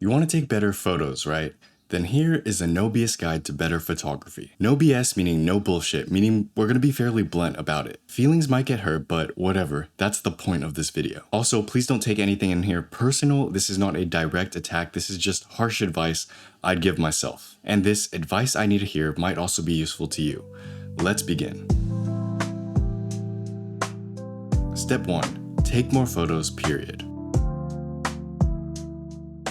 You want to take better photos, right? Then here is a no BS guide to better photography. No BS meaning no bullshit, meaning we're gonna be fairly blunt about it. Feelings might get hurt, but whatever, that's the point of this video. Also, please don't take anything in here personal. This is not a direct attack, this is just harsh advice I'd give myself. And this advice I need to hear might also be useful to you. Let's begin. Step 1. Take more photos, period.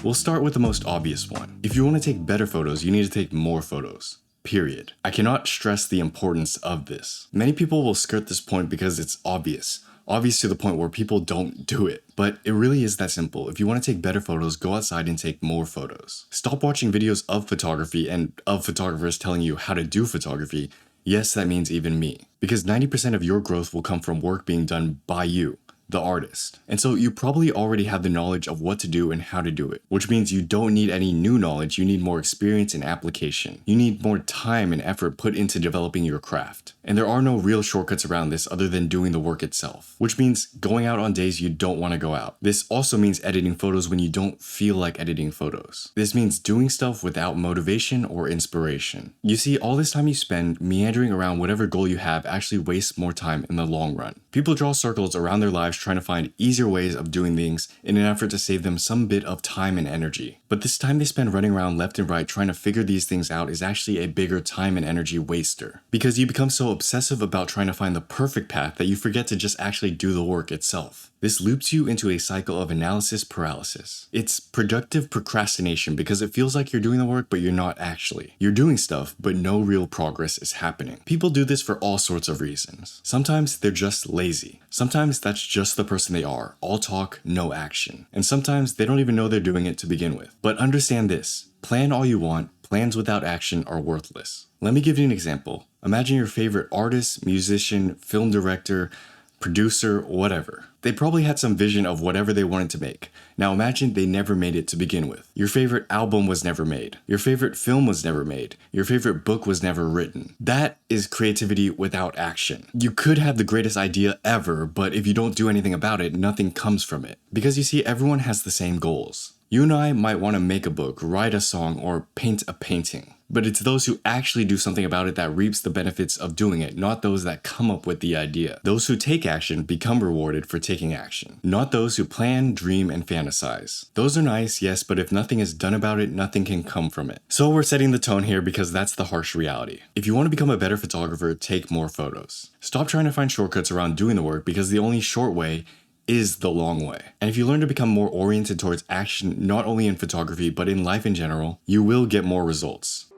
We'll start with the most obvious one. If you want to take better photos, you need to take more photos. Period. I cannot stress the importance of this. Many people will skirt this point because it's obvious. Obvious to the point where people don't do it. But it really is that simple. If you want to take better photos, go outside and take more photos. Stop watching videos of photography and of photographers telling you how to do photography. Yes, that means even me. Because 90% of your growth will come from work being done by you, the artist. And so you probably already have the knowledge of what to do and how to do it, which means you don't need any new knowledge, you need more experience and application. You need more time and effort put into developing your craft. And there are no real shortcuts around this other than doing the work itself, which means going out on days you don't want to go out. This also means editing photos when you don't feel like editing photos. This means doing stuff without motivation or inspiration. You see, all this time you spend meandering around whatever goal you have actually wastes more time in the long run. People draw circles around their lives trying to find easier ways of doing things in an effort to save them some bit of time and energy. But this time they spend running around left and right trying to figure these things out is actually a bigger time and energy waster. Because you become so obsessive about trying to find the perfect path that you forget to just actually do the work itself. This loops you into a cycle of analysis paralysis. It's productive procrastination because it feels like you're doing the work, but you're not actually. You're doing stuff, but no real progress is happening. People do this for all sorts of reasons. Sometimes they're just lazy. Sometimes that's just the person they are. All talk, no action. And sometimes they don't even know they're doing it to begin with. But understand this. Plan all you want. Plans without action are worthless. Let me give you an example. Imagine your favorite artist, musician, film director, producer, whatever. They probably had some vision of whatever they wanted to make. Now imagine they never made it to begin with. Your favorite album was never made. Your favorite film was never made. Your favorite book was never written. That is creativity without action. You could have the greatest idea ever, but if you don't do anything about it, nothing comes from it. Because you see, everyone has the same goals. You and I might want to make a book, write a song, or paint a painting. But it's those who actually do something about it that reaps the benefits of doing it, not those that come up with the idea. Those who take action become rewarded for taking action, not those who plan, dream, and fantasize. Those are nice, yes, but if nothing is done about it, nothing can come from it. So we're setting the tone here because that's the harsh reality. If you want to become a better photographer, take more photos. Stop trying to find shortcuts around doing the work because the only short way is the long way. And if you learn to become more oriented towards action, not only in photography, but in life in general, you will get more results.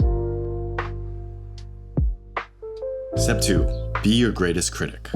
Step 2. Be your greatest critic.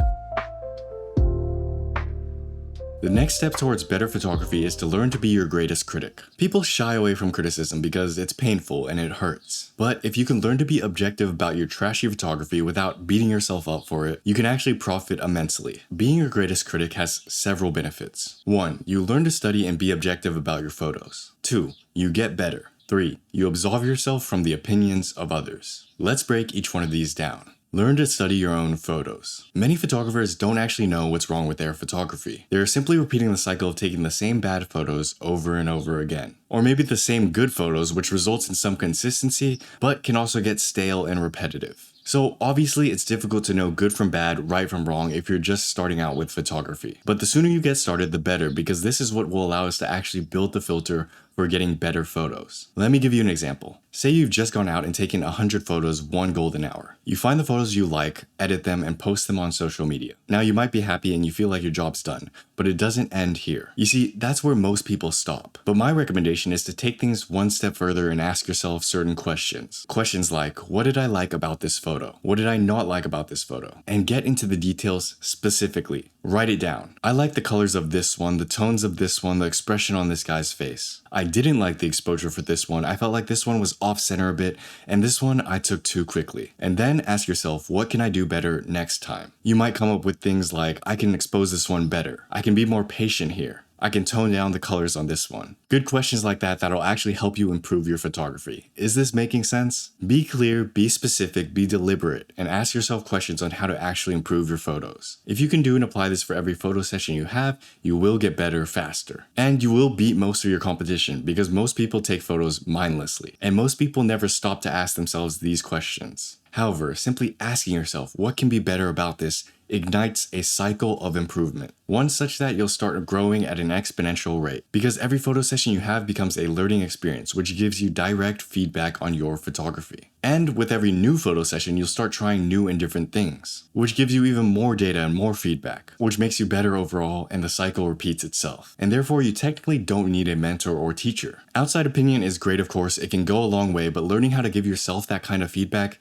The next step towards better photography is to learn to be your greatest critic. People shy away from criticism because it's painful and it hurts. But if you can learn to be objective about your trashy photography without beating yourself up for it, you can actually profit immensely. Being your greatest critic has several benefits. 1. You learn to study and be objective about your photos. 2. You get better. 3. You absolve yourself from the opinions of others. Let's break each one of these down. Learn to study your own photos. Many photographers don't actually know what's wrong with their photography. They're simply repeating the cycle of taking the same bad photos over and over again. Or maybe the same good photos, which results in some consistency, but can also get stale and repetitive. So obviously it's difficult to know good from bad, right from wrong if you're just starting out with photography. But the sooner you get started, the better, because this is what will allow us to actually build the filter for getting better photos. Let me give you an example. Say you've just gone out and taken 100 photos one golden hour. You find the photos you like, edit them, and post them on social media. Now you might be happy and you feel like your job's done, but it doesn't end here. You see, that's where most people stop. But my recommendation is to take things one step further and ask yourself certain questions. Questions like, what did I like about this photo? What did I not like about this photo? And get into the details specifically. Write it down. I like the colors of this one, the tones of this one, the expression on this guy's face. I didn't like the exposure for this one. I felt like this one was off center a bit, and this one I took too quickly. And then ask yourself, what can I do better next time? You might come up with things like, I can expose this one better. I can be more patient here. I can tone down the colors on this one. Good questions like that that'll actually help you improve your photography. Is this making sense? Be clear, be specific, be deliberate, and ask yourself questions on how to actually improve your photos. If you can do and apply this for every photo session you have, you will get better faster. And you will beat most of your competition because most people take photos mindlessly, and most people never stop to ask themselves these questions. However, simply asking yourself what can be better about this ignites a cycle of improvement, one such that you'll start growing at an exponential rate, because every photo session you have becomes a learning experience which gives you direct feedback on your photography. And with every new photo session, you'll start trying new and different things, which gives you even more data and more feedback, which makes you better overall, and the cycle repeats itself. And therefore, you technically don't need a mentor or teacher. Outside opinion is great, of course, it can go a long way, but learning how to give yourself that kind of feedback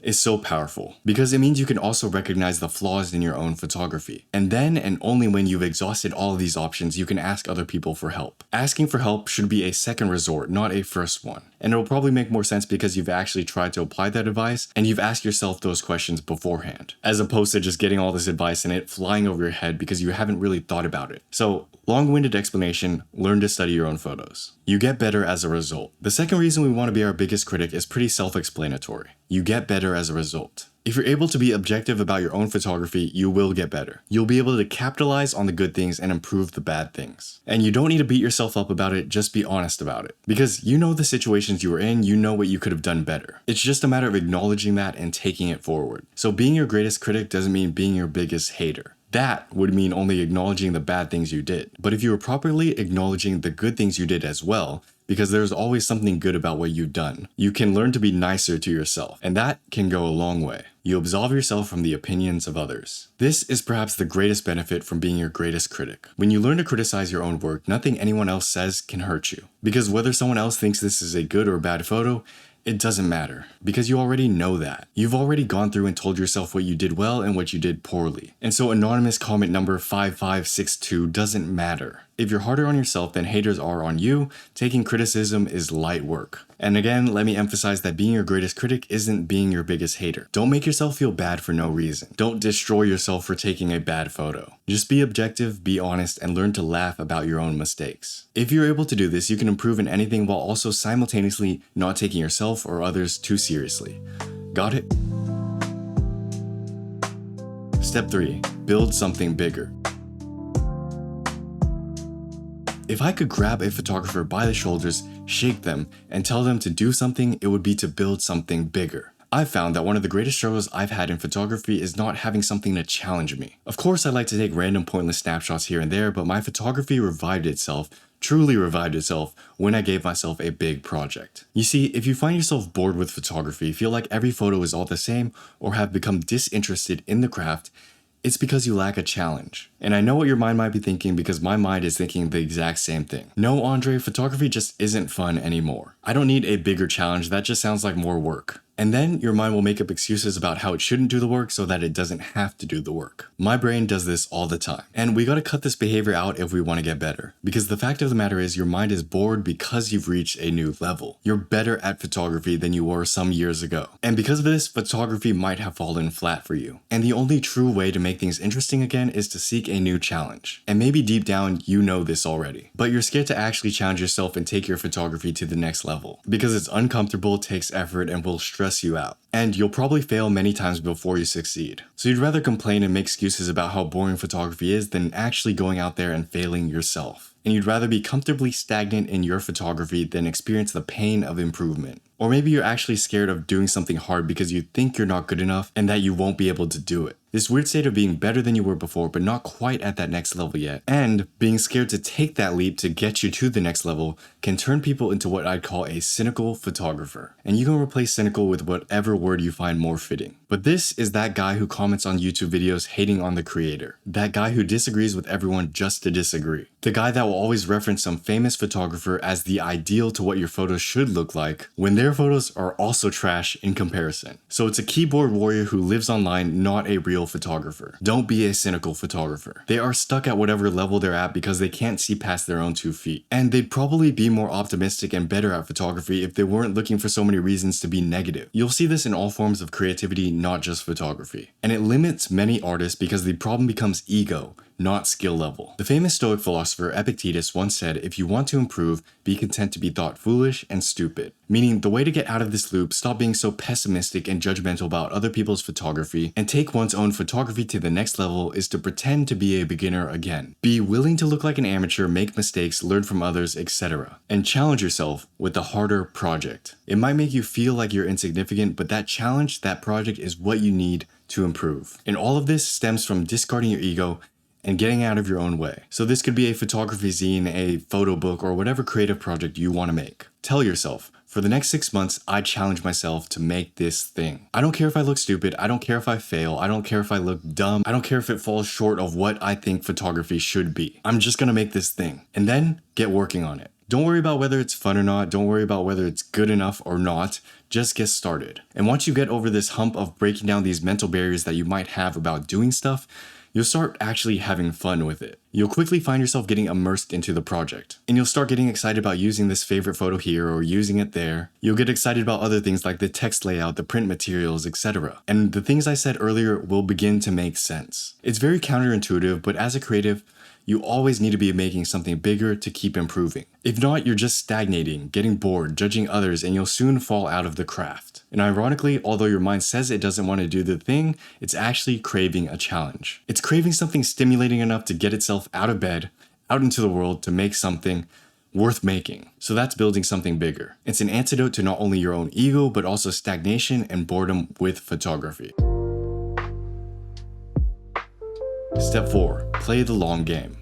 is so powerful because it means you can also recognize the flaws in your own photography. And then and only when you've exhausted all of these options, you can ask other people for help. Asking for help should be a second resort, not a first one. And it'll probably make more sense because you've actually tried to apply that advice and you've asked yourself those questions beforehand, as opposed to just getting all this advice and it flying over your head because you haven't really thought about it. So, long-winded explanation, learn to study your own photos. You get better as a result. The second reason we want to be our biggest critic is pretty self-explanatory. You get better as a result. If you're able to be objective about your own photography, you will get better. You'll be able to capitalize on the good things and improve the bad things. And you don't need to beat yourself up about it, just be honest about it. Because you know the situations you were in, you know what you could have done better. It's just a matter of acknowledging that and taking it forward. So being your greatest critic doesn't mean being your biggest hater. That would mean only acknowledging the bad things you did. But if you were properly acknowledging the good things you did as well, because there's always something good about what you've done, you can learn to be nicer to yourself, and that can go a long way. You absolve yourself from the opinions of others. This is perhaps the greatest benefit from being your greatest critic. When you learn to criticize your own work, nothing anyone else says can hurt you. Because whether someone else thinks this is a good or bad photo, it doesn't matter, because you already know that. You've already gone through and told yourself what you did well and what you did poorly. And so anonymous comment number 5562 doesn't matter. If you're harder on yourself than haters are on you, taking criticism is light work. And again, let me emphasize that being your greatest critic isn't being your biggest hater. Don't make yourself feel bad for no reason. Don't destroy yourself for taking a bad photo. Just be objective, be honest, and learn to laugh about your own mistakes. If you're able to do this, you can improve in anything while also simultaneously not taking yourself or others too seriously. Got it? Step 3. Build something bigger. If I could grab a photographer by the shoulders, shake them, and tell them to do something, it would be to build something bigger. I've found that one of the greatest struggles I've had in photography is not having something to challenge me. Of course, I like to take random pointless snapshots here and there, but my photography truly revived itself when I gave myself a big project. You see, if you find yourself bored with photography, feel like every photo is all the same, or have become disinterested in the craft, it's because you lack a challenge. And I know what your mind might be thinking because my mind is thinking the exact same thing. No, Andre, photography just isn't fun anymore. I don't need a bigger challenge, that just sounds like more work. And then your mind will make up excuses about how it shouldn't do the work so that it doesn't have to do the work. My brain does this all the time. And we gotta cut this behavior out if we wanna get better. Because the fact of the matter is your mind is bored because you've reached a new level. You're better at photography than you were some years ago. And because of this, photography might have fallen flat for you. And the only true way to make things interesting again is to seek a new challenge. And maybe deep down you know this already. But you're scared to actually challenge yourself and take your photography to the next level. Because it's uncomfortable, takes effort, and will stress you out. And you'll probably fail many times before you succeed. So you'd rather complain and make excuses about how boring photography is than actually going out there and failing yourself. And you'd rather be comfortably stagnant in your photography than experience the pain of improvement. Or maybe you're actually scared of doing something hard because you think you're not good enough and that you won't be able to do it. This weird state of being better than you were before but not quite at that next level yet, and being scared to take that leap to get you to the next level can turn people into what I'd call a cynical photographer. And you can replace cynical with whatever word you find more fitting. But this is that guy who comments on YouTube videos hating on the creator. That guy who disagrees with everyone just to disagree. The guy that will always reference some famous photographer as the ideal to what your photos should look like when their photos are also trash in comparison. So it's a keyboard warrior who lives online, not a real photographer. Don't be a cynical photographer. They are stuck at whatever level they're at because they can't see past their own 2 feet. And they'd probably be more optimistic and better at photography if they weren't looking for so many reasons to be negative. You'll see this in all forms of creativity, not just photography. And it limits many artists because the problem becomes ego, not skill level. The famous Stoic philosopher Epictetus once said, if you want to improve, be content to be thought foolish and stupid. Meaning, the way to get out of this loop, stop being so pessimistic and judgmental about other people's photography, and take one's own photography to the next level is to pretend to be a beginner again. Be willing to look like an amateur, make mistakes, learn from others, etc. And challenge yourself with the harder project. It might make you feel like you're insignificant, but that challenge, that project is what you need to improve. And all of this stems from discarding your ego and getting out of your own way. So this could be a photography zine, a photo book, or whatever creative project you want to make. Tell yourself, for the next 6 months, I challenge myself to make this thing. I don't care if I look stupid, I don't care if I fail, I don't care if I look dumb, I don't care if it falls short of what I think photography should be. I'm just gonna make this thing. And then get working on it. Don't worry about whether it's fun or not, don't worry about whether it's good enough or not, just get started. And once you get over this hump of breaking down these mental barriers that you might have about doing stuff, you'll start actually having fun with it. You'll quickly find yourself getting immersed into the project. And you'll start getting excited about using this favorite photo here or using it there. You'll get excited about other things like the text layout, the print materials, etc. And the things I said earlier will begin to make sense. It's very counterintuitive, but as a creative, you always need to be making something bigger to keep improving. If not, you're just stagnating, getting bored, judging others, and you'll soon fall out of the craft. And ironically, although your mind says it doesn't want to do the thing, it's actually craving a challenge. It's craving something stimulating enough to get itself out of bed, out into the world to make something worth making. So that's building something bigger. It's an antidote to not only your own ego, but also stagnation and boredom with photography. Step 4. Play the long game.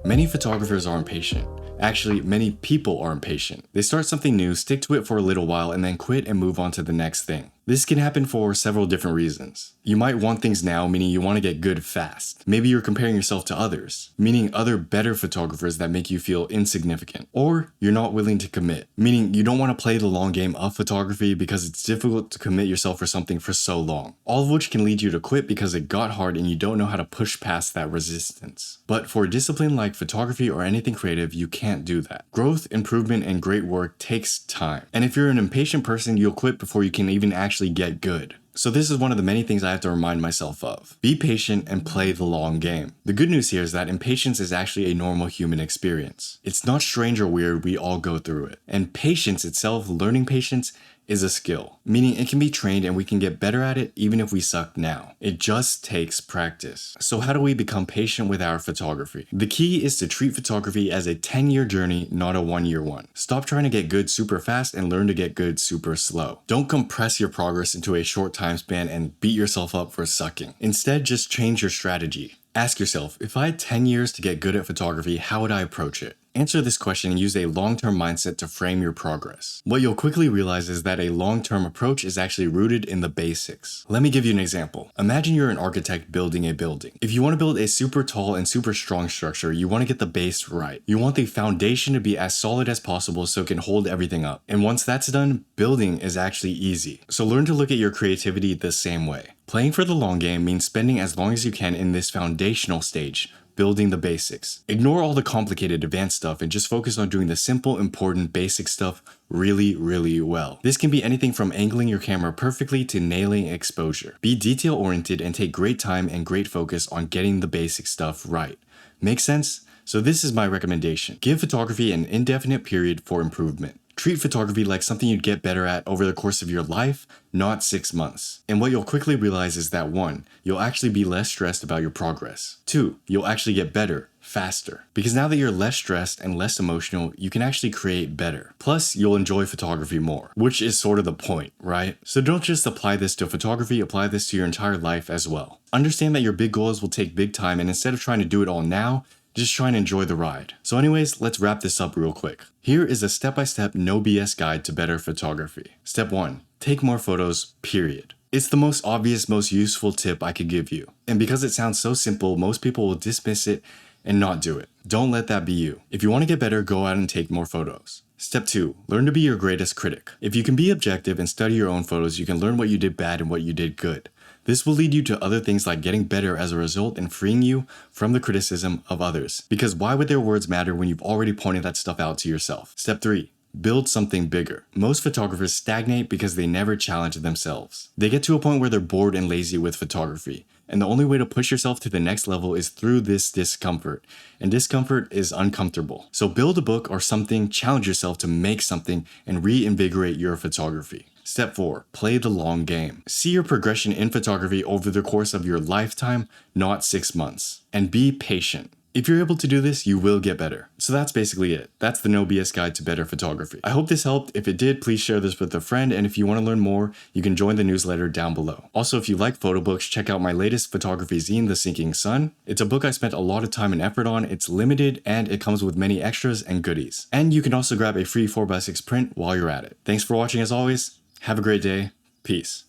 Many photographers are impatient. Actually, many people are impatient. They start something new, stick to it for a little while, and then quit and move on to the next thing. This can happen for several different reasons. You might want things now, meaning you want to get good fast. Maybe you're comparing yourself to others, meaning other better photographers that make you feel insignificant. Or you're not willing to commit, meaning you don't want to play the long game of photography because it's difficult to commit yourself for something for so long. All of which can lead you to quit because it got hard and you don't know how to push past that resistance. But for a discipline like photography or anything creative, you can't do that. Growth, improvement, and great work takes time. And if you're an impatient person, you'll quit before you can even actually get good. So this is one of the many things I have to remind myself of. Be patient and play the long game. The good news here is that impatience is actually a normal human experience. It's not strange or weird, we all go through it. And patience itself, learning patience, is a skill, meaning it can be trained and we can get better at it even if we suck now. It just takes practice. So how do we become patient with our photography? The key is to treat photography as a 10-year journey, not a 1-year one. Stop trying to get good super fast and learn to get good super slow. Don't compress your progress into a short time span and beat yourself up for sucking. Instead, just change your strategy. Ask yourself, if I had 10 years to get good at photography, how would I approach it? Answer this question and use a long-term mindset to frame your progress. What you'll quickly realize is that a long-term approach is actually rooted in the basics. Let me give you an example. Imagine you're an architect building a building. If you want to build a super tall and super strong structure, you want to get the base right. You want the foundation to be as solid as possible so it can hold everything up. And once that's done, building is actually easy. So learn to look at your creativity the same way. Playing for the long game means spending as long as you can in this foundational stage, building the basics. Ignore all the complicated advanced stuff and just focus on doing the simple, important, basic stuff really, really well. This can be anything from angling your camera perfectly to nailing exposure. Be detail-oriented and take great time and great focus on getting the basic stuff right. Make sense? So this is my recommendation. Give photography an indefinite period for improvement. Treat photography like something you'd get better at over the course of your life, not 6 months. And what you'll quickly realize is that 1, you'll actually be less stressed about your progress. 2, you'll actually get better, faster. Because now that you're less stressed and less emotional, you can actually create better. Plus, you'll enjoy photography more, which is sort of the point, right? So don't just apply this to photography, apply this to your entire life as well. Understand that your big goals will take big time, and instead of trying to do it all now, just try and enjoy the ride. So anyways, let's wrap this up real quick. Here is a step-by-step no BS guide to better photography. Step 1, take more photos, period. It's the most obvious, most useful tip I could give you. And because it sounds so simple, most people will dismiss it and not do it. Don't let that be you. If you want to get better, go out and take more photos. Step 2, learn to be your greatest critic. If you can be objective and study your own photos, you can learn what you did bad and what you did good. This will lead you to other things like getting better as a result and freeing you from the criticism of others. Because why would their words matter when you've already pointed that stuff out to yourself? Step 3, build something bigger. Most photographers stagnate because they never challenge themselves. They get to a point where they're bored and lazy with photography. And the only way to push yourself to the next level is through this discomfort. And discomfort is uncomfortable. So build a book or something, challenge yourself to make something, and reinvigorate your photography. Step 4. Play the long game. See your progression in photography over the course of your lifetime, not 6 months. And be patient. If you're able to do this, you will get better. So that's basically it. That's the No BS guide to better photography. I hope this helped. If it did, please share this with a friend. And if you want to learn more, you can join the newsletter down below. Also, if you like photo books, check out my latest photography zine, The Sinking Sun. It's a book I spent a lot of time and effort on. It's limited and it comes with many extras and goodies. And you can also grab a free 4x6 print while you're at it. Thanks for watching as always. Have a great day. Peace.